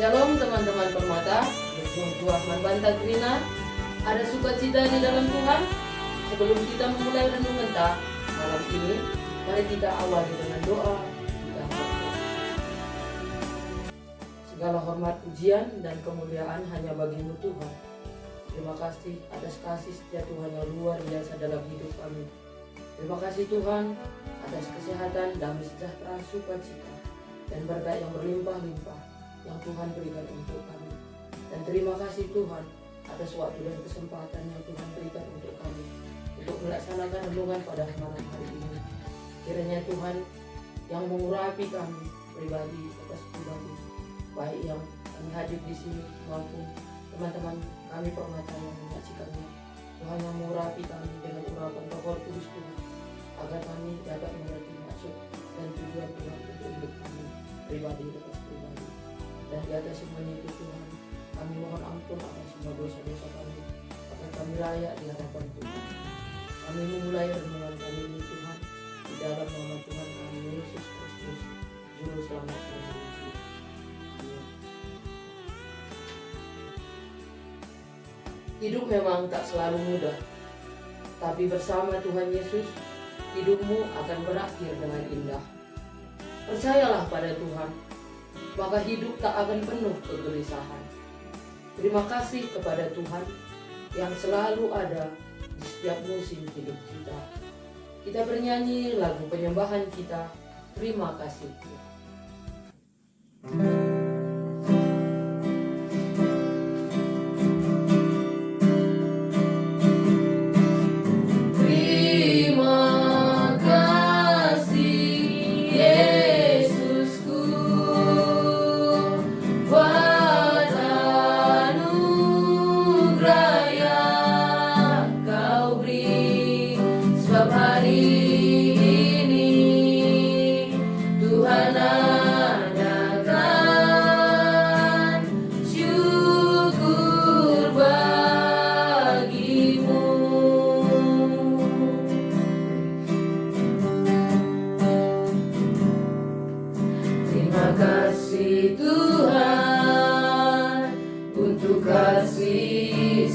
Shalom teman-teman Permata, berjumpa Ahmad Banta Grina. Ada sukacita di dalam Tuhan. Sebelum kita memulai renungan malam ini, mari kita awali dengan doa. Kita berdoa. Segala hormat, pujian, dan kemuliaan hanya bagi-Mu Tuhan. Terima kasih atas kasih setia Tuhan yang luar biasa dalam hidup kami. Terima kasih Tuhan atas kesehatan, damai sejahtera, sukacita, dan berkat yang berlimpah-limpah yang Tuhan berikan untuk kami. Dan terima kasih Tuhan atas waktu dan kesempatan yang Tuhan berikan untuk kami untuk melaksanakan renungan pada malam hari ini. Kiranya Tuhan yang mengurapi kami pribadi atas pribadi, baik yang kami hadir di sini maupun teman-teman kami Permata yang menyaksikannya. Tuhan yang mengurapi kami dengan urapan Roh Kudus Tuhan, agar kami dapat mengerti maksud dan tujuan Tuhan untuk hidup kami pribadi atas pribadi. Dan di atas semuanya itu Tuhan, kami mohon ampun atas semua dosa-dosa kami, agar kami layak di hadapan Tuhan. Kami memulai renungan kami ini Tuhan, di dalam nama Tuhan kami Yesus Kristus, Juru Selamat Indonesia. Amin. Hidup memang tak selalu mudah, tapi bersama Tuhan Yesus, hidupmu akan berakhir dengan indah. Percayalah pada Tuhan, maka hidup tak akan penuh kegelisahan. Terima kasih kepada Tuhan yang selalu ada di setiap musim hidup kita. Kita bernyanyi lagu penyembahan kita, terima kasih Tuhan.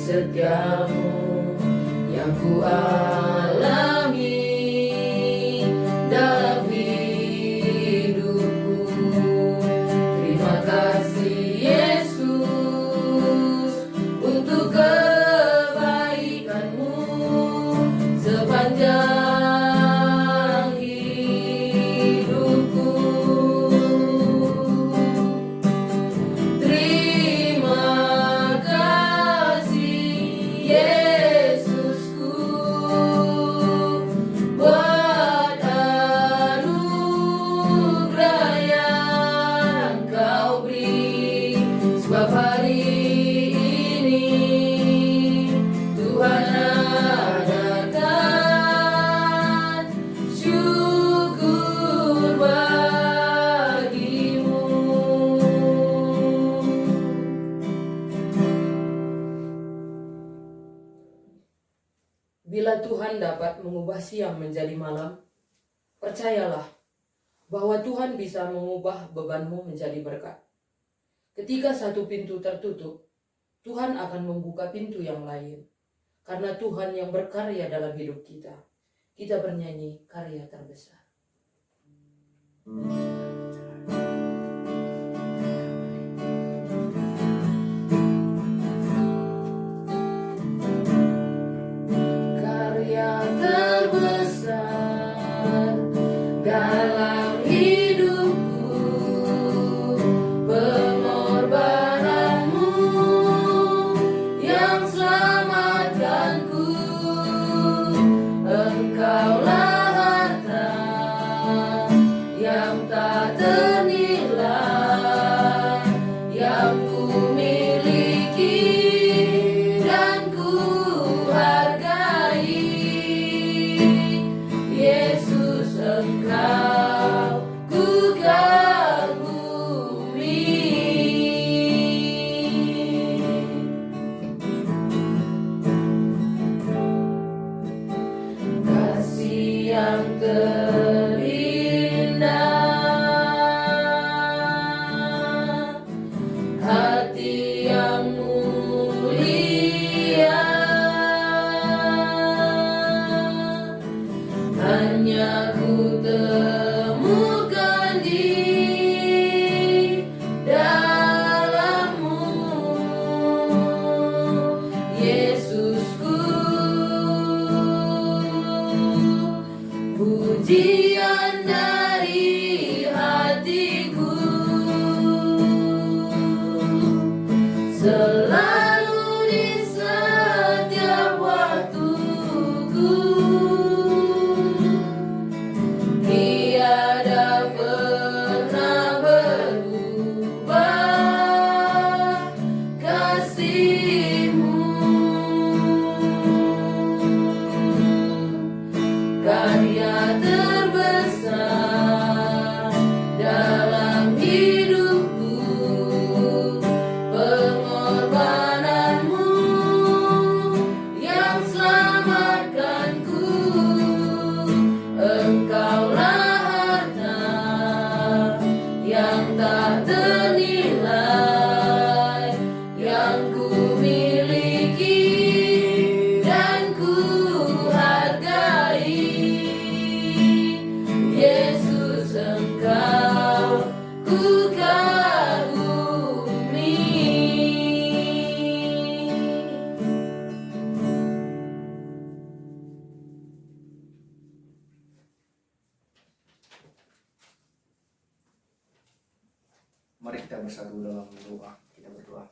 Setiamu yang ku alami dalam hidupku. Terima kasih Yesus untuk kebaikan-Mu sepanjang hidupku. Bila Tuhan dapat mengubah siang menjadi malam, percayalah bahwa Tuhan bisa mengubah bebanmu menjadi berkat. Ketika satu pintu tertutup, Tuhan akan membuka pintu yang lain. Karena Tuhan yang berkarya dalam hidup kita, kita bernyanyi karya terbesar. Dalam hidupku, pengorbananmu yang selamatkanku. Engkaulah harta yang tak ternilai, yang ku miliki dan ku hargai. Yesus, Engkau ku kagumi. Kasih yang terindah Engkau ku kagumi. Mari kita bersatu dalam doa. Kita berdoa.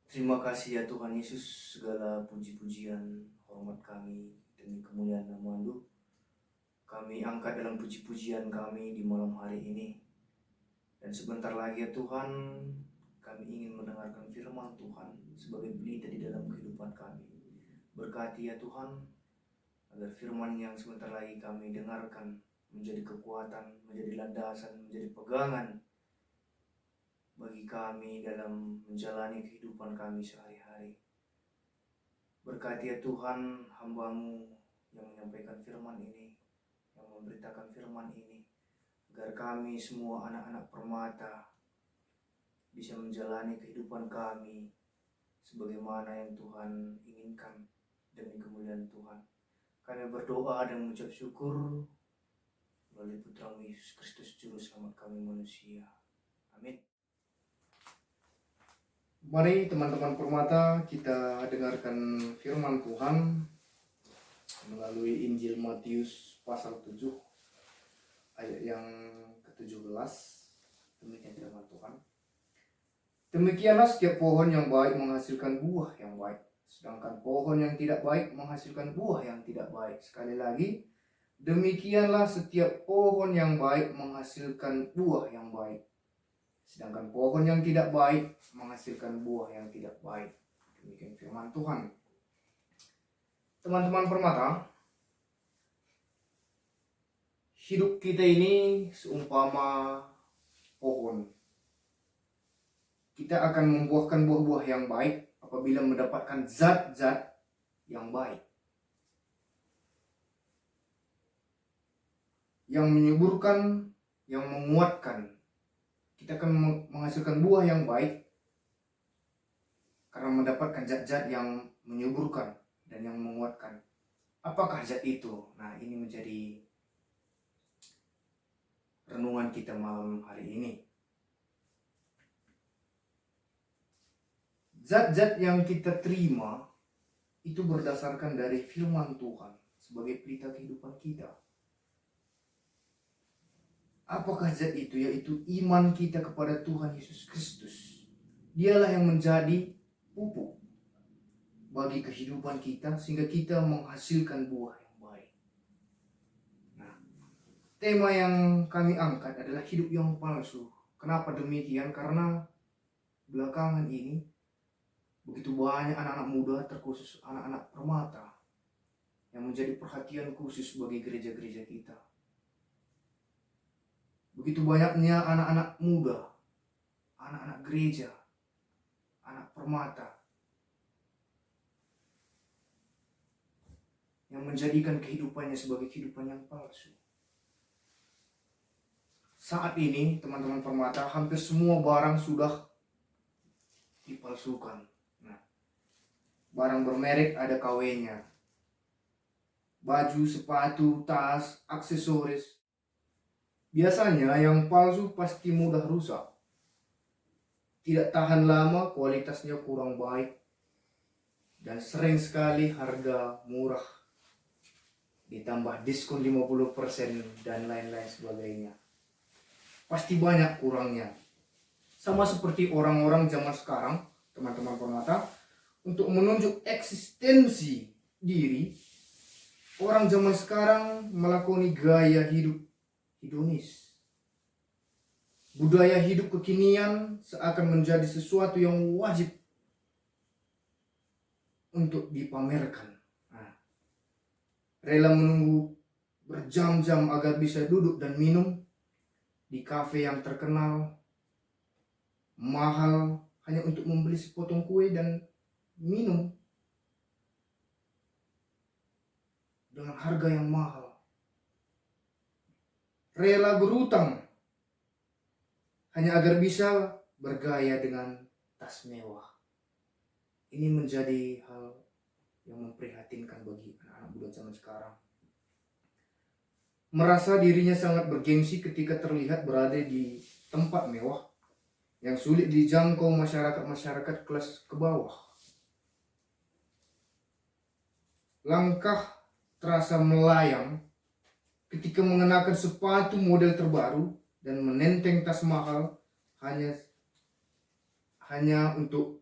Terima kasih ya Tuhan Yesus, segala puji-pujian, hormat kami demi kemuliaan nama-Mu. Kami angkat dalam puji-pujian kami di malam hari ini. Dan sebentar lagi ya Tuhan, kami ingin mendengarkan firman Tuhan sebagai pelita di dalam kehidupan kami. Berkati ya Tuhan, agar firman yang sebentar lagi kami dengarkan menjadi kekuatan, menjadi landasan, menjadi pegangan bagi kami dalam menjalani kehidupan kami sehari-hari. Berkati ya Tuhan hamba-Mu yang menyampaikan firman ini, yang memberitakan firman ini, agar kami semua anak-anak permata bisa menjalani kehidupan kami sebagaimana yang Tuhan inginkan demi kemuliaan Tuhan. Kami berdoa dan mengucap syukur melalui Putra-Mu Yesus Kristus Juru Selamat kami manusia. Amin. Mari teman-teman permata kita dengarkan firman Tuhan melalui Injil Matius pasal 7 ayat yang ke-17. Demikian firman Tuhan. Demikianlah setiap pohon yang baik menghasilkan buah yang baik, sedangkan pohon yang tidak baik menghasilkan buah yang tidak baik. Sekali lagi, demikianlah setiap pohon yang baik menghasilkan buah yang baik, sedangkan pohon yang tidak baik menghasilkan buah yang tidak baik. Demikian firman Tuhan. Teman-teman permata, hidup kita ini seumpama pohon. Kita akan membuahkan buah-buah yang baik apabila mendapatkan zat-zat yang baik, yang menyuburkan, yang menguatkan. Kita akan menghasilkan buah yang baik karena mendapatkan zat-zat yang menyuburkan dan yang menguatkan. Apakah zat itu? Nah, ini menjadi renungan kita malam hari ini. Zat-zat yang kita terima itu berdasarkan dari firman Tuhan sebagai pelita kehidupan kita. Apakah zat itu? Yaitu iman kita kepada Tuhan Yesus Kristus. Dialah yang menjadi pupuk bagi kehidupan kita sehingga kita menghasilkan buah yang baik. Nah, tema yang kami angkat adalah hidup yang palsu. Kenapa demikian? Karena belakangan ini begitu banyak anak-anak muda, terkhusus anak-anak permata, yang menjadi perhatian khusus bagi gereja-gereja kita. Begitu banyaknya anak-anak muda, anak-anak gereja, anak permata, yang menjadikan kehidupannya sebagai kehidupan yang palsu. Saat ini, teman-teman permata, hampir semua barang sudah dipalsukan. Barang bermerek ada KW-nya. Baju, sepatu, tas, aksesoris. Biasanya yang palsu pasti mudah rusak. Tidak tahan lama, kualitasnya kurang baik. Dan sering sekali harga murah. Ditambah diskon 50% dan lain-lain sebagainya. Pasti banyak kurangnya. Sama seperti orang-orang zaman sekarang, teman-teman permata, untuk menunjuk eksistensi diri, orang zaman sekarang melakoni gaya hidup hedonis. Budaya hidup kekinian seakan menjadi sesuatu yang wajib untuk dipamerkan. Rela menunggu berjam-jam agar bisa duduk dan minum di kafe yang terkenal, mahal hanya untuk membeli sepotong kue dan minum dengan harga yang mahal. Rela berutang hanya agar bisa bergaya dengan tas mewah. Ini menjadi hal yang memprihatinkan bagi anak-anak muda zaman sekarang. merasa dirinya sangat bergengsi ketika terlihat berada di tempat mewah yang sulit dijangkau masyarakat kelas ke bawah. Langkah terasa melayang ketika mengenakan sepatu model terbaru dan menenteng tas mahal hanya untuk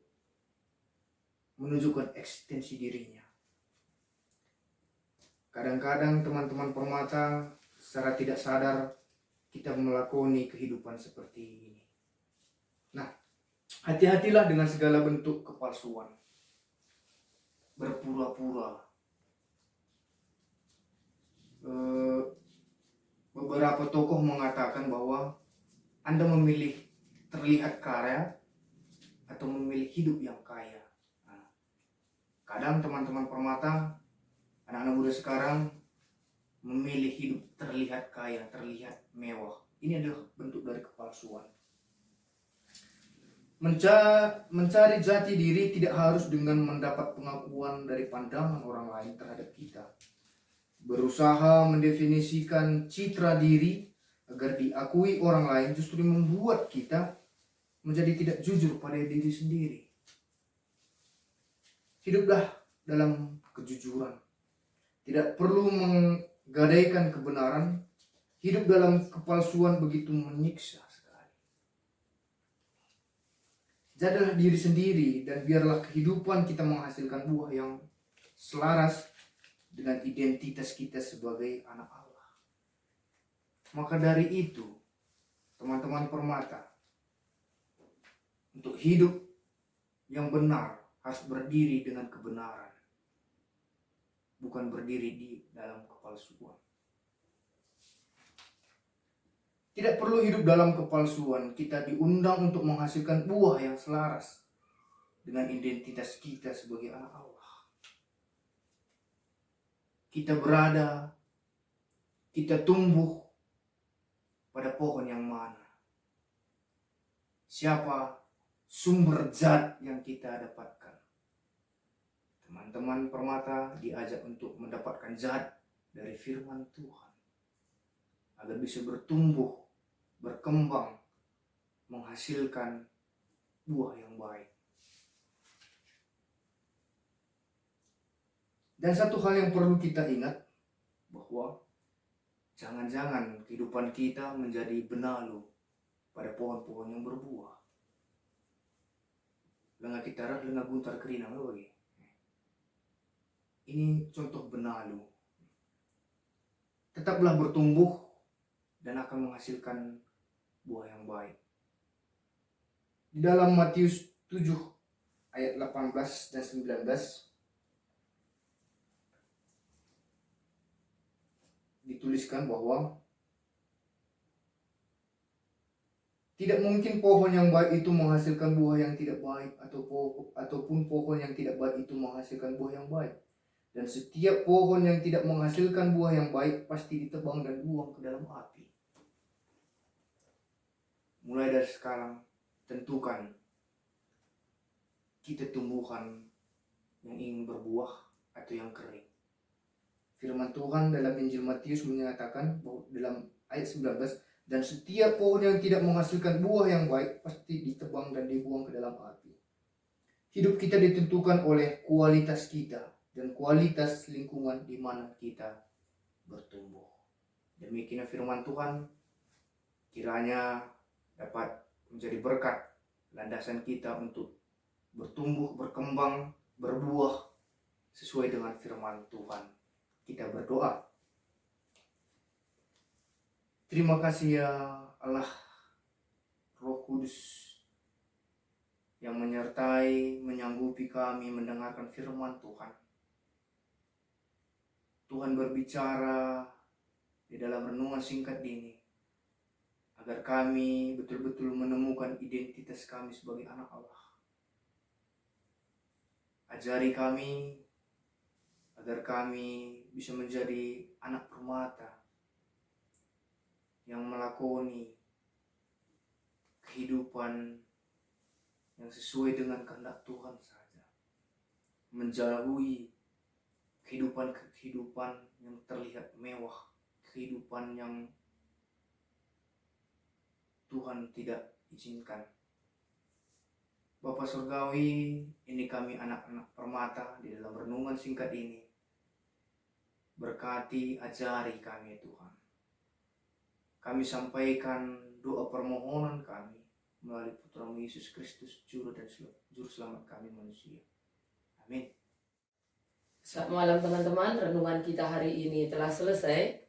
menunjukkan eksistensi dirinya. Kadang-kadang teman-teman permata secara tidak sadar kita melakoni kehidupan seperti ini. Nah, hati-hatilah dengan segala bentuk kepalsuan, berpura-pura. Beberapa tokoh mengatakan bahwa Anda memilih terlihat kaya atau memilih hidup yang kaya. Nah, kadang teman-teman permata, anak-anak muda sekarang memilih hidup terlihat kaya, terlihat mewah. Ini adalah bentuk dari kepalsuan. Mencari jati diri tidak harus dengan mendapat pengakuan dari pandangan orang lain terhadap kita. Berusaha mendefinisikan citra diri agar diakui orang lain justru membuat kita menjadi tidak jujur pada diri sendiri. Hiduplah dalam kejujuran. Tidak perlu menggadaikan kebenaran. Hidup dalam kepalsuan begitu menyiksa sekali. Jadilah diri sendiri dan biarlah kehidupan kita menghasilkan buah yang selaras dengan identitas kita sebagai anak Allah. Maka dari itu, teman-teman permata, untuk hidup yang benar harus berdiri dengan kebenaran, bukan berdiri di dalam kepalsuan. Tidak perlu hidup dalam kepalsuan. Kita diundang untuk menghasilkan buah yang selaras dengan identitas kita sebagai anak Allah. Kita berada, kita tumbuh pada pohon yang mana? Siapa sumber zat yang kita dapatkan? Teman-teman permata diajak untuk mendapatkan zat dari firman Tuhan agar bisa bertumbuh, berkembang, menghasilkan buah yang baik. Dan satu hal yang perlu kita ingat, bahwa jangan-jangan kehidupan kita menjadi benalu pada pohon-pohon yang berbuah. Lenga kitara, lenga guntar kerina, bagi. Ini contoh benalu. Tetaplah bertumbuh dan akan menghasilkan buah yang baik. Di dalam Matius 7 ayat 18 dan 19 dituliskan bahwa tidak mungkin pohon yang baik itu menghasilkan buah yang tidak baik, ataupun pohon yang tidak baik itu menghasilkan buah yang baik. Dan setiap pohon yang tidak menghasilkan buah yang baik pasti ditebang dan buang ke dalam api. Mulai dari sekarang, tentukan kita tumbuhan yang ingin berbuah atau yang kering. Firman Tuhan dalam Injil Matius menyatakan bahwa dalam ayat 19, dan setiap pohon yang tidak menghasilkan buah yang baik pasti ditebang dan dibuang ke dalam api. Hidup kita ditentukan oleh kualitas kita dan kualitas lingkungan di mana kita bertumbuh. Demikian firman Tuhan, kiranya dapat menjadi berkat landasan kita untuk bertumbuh, berkembang, berbuah sesuai dengan firman Tuhan. Kita berdoa. Terima kasih ya Allah, Roh Kudus yang menyertai, menyanggupi kami mendengarkan firman Tuhan. Tuhan berbicara di dalam renungan singkat ini, agar kami betul-betul menemukan identitas kami sebagai anak Allah. Ajari kami agar kami bisa menjadi anak permata yang melakoni kehidupan yang sesuai dengan kehendak Tuhan saja. Menjauhi kehidupan yang terlihat mewah, kehidupan yang Tuhan tidak izinkan. Bapa Surgawi, ini kami anak-anak permata di dalam renungan singkat ini. Berkati, ajari kami Tuhan. Kami sampaikan doa permohonan kami melalui Putra Yesus Kristus, Juru Selamat kami manusia. Amin. Selamat malam teman-teman, renungan kita hari ini telah selesai.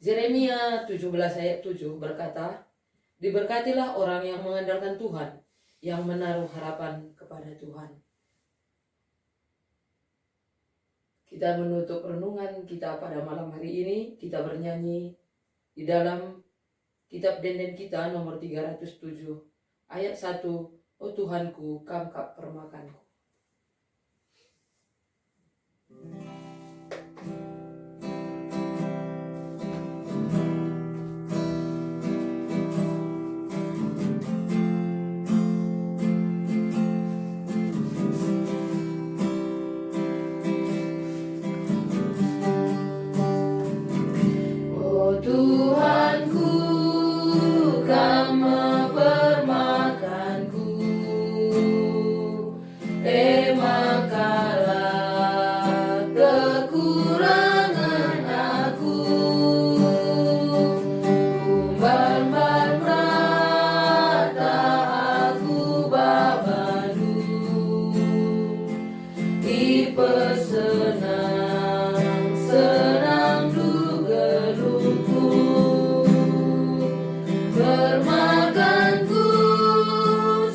Yeremia 17 ayat 7 berkata, "Diberkatilah orang yang mengandalkan Tuhan, yang menaruh harapan kepada Tuhan." Kita menutup renungan kita pada malam hari ini, kita bernyanyi di dalam kitab denden kita nomor 307 ayat 1, "Oh Tuhanku, kamkap permakanku." Oh Tuhanku, Kau permakanku, makalah kekurangan aku. Umbar rata aku babandu, senang dugeluku. Permakanku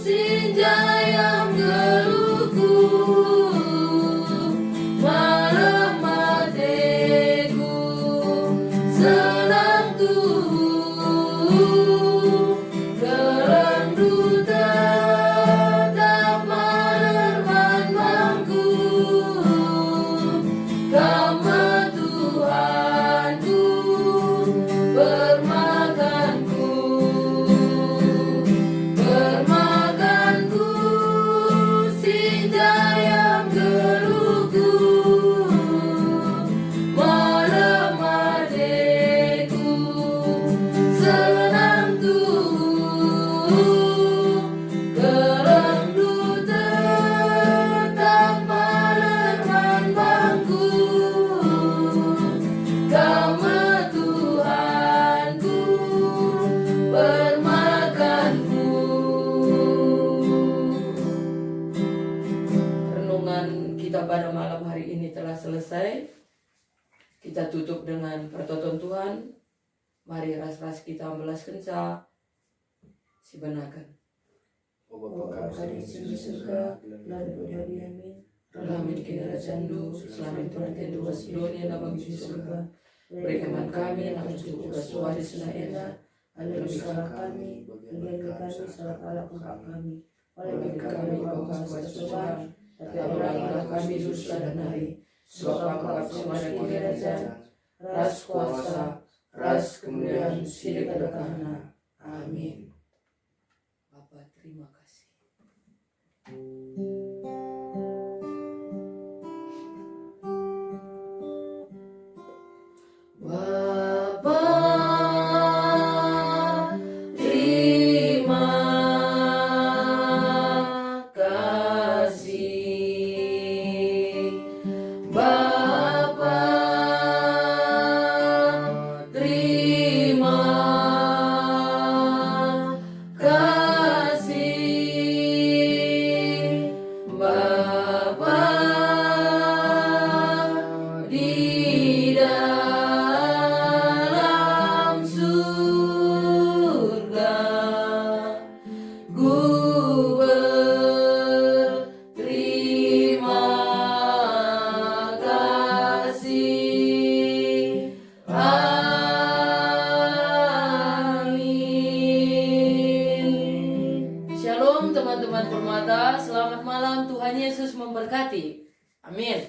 sinjayam geluku, malam mateku senang tuhu, kerendu tetap malerman bangku. Kama Tuhanku, permakanku, sinjayam geluku, malam adeku senang tuhu, kerendu tetap malerman bangku. Kama Tuhanku, permakanku. Renungan kita pada malam hari ini telah selesai. Kita tutup dengan pertoton Tuhan. Mari ras-ras kita belas kenca si benakan. Bapa kami di surga, lalu berdoa amin. Dalam kerajaan du, selamat Tuhan kedua sedunia nama di surga. Berikan kami yang cukup sesuai senayana, Lebih salah kami, bagi kami salah kalah kepada kami. oleh kami bawa sesuatu, tapi apabila kami dusta dan hari, sebab Engkau semua kerajaan, ras kuasa, ras kemuliaan, sini pada kahana. Amin. Bapa, terima kasih. Bapa, terima kasih. Bapa, terima kasih. Bapa di dalam surga, ku berterima kasih. Amin. Shalom teman-teman permata, selamat malam, Tuhan Yesus memberkati. Amin.